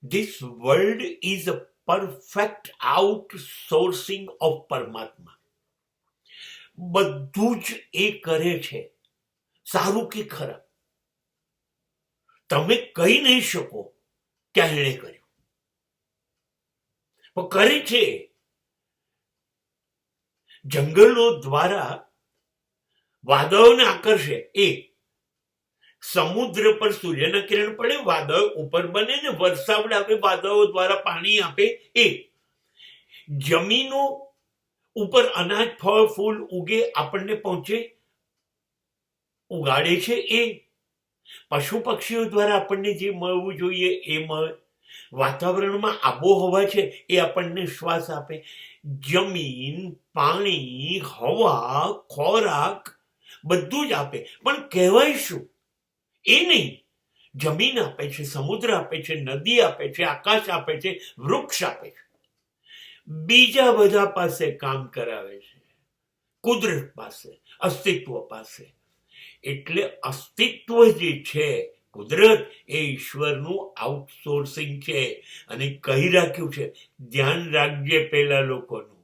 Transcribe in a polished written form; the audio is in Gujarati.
This world is a perfect outsourcing of પરમાત્મા. બધું જ એ કરે છે, સારું કે ખરાબ. તમે કહી નહીં શકો કે એણે કર્યું, પણ કરે છે. જંગલો દ્વારા વાદળોને આકર્ષે એ, સમુદ્ર પર સૂર્યના કિરણ પડે, વાદળ ઉપર બને ને વરસાવડાવે, વાદળો દ્વારા પાણી આપે એ, જમીનો ઉપર અનાજ ફળ ફૂલ ઉગે આપણને પહોંચે ઉગાડે છે એ, પશુ પક્ષીઓ દ્વારા આપણને જે મળવું જોઈએ એ મળે, વાતાવરણમાં આબોહવા છે એ આપણને શ્વાસ આપે, જમીન પાણી હવા ખોરાક બધું જ આપે. પણ કહેવાય શું એ નહીં. જમીન આપે છે, સમુદ્ર આપે છે, નદી આપે છે, આકાશ આપે છે, વૃક્ષ આપે છે, બીજા બધા પાસે કામ કરાવે છે, કુદરત પાસે, અસ્તિત્વ પાસે. એટલે અસ્તિત્વ જે છે કુદરત એ ઈશ્વરનું આઉટસોર્સિંગ છે. અને કહી રાખ્યું છે ધ્યાન રાખજે પેલા લોકોનું,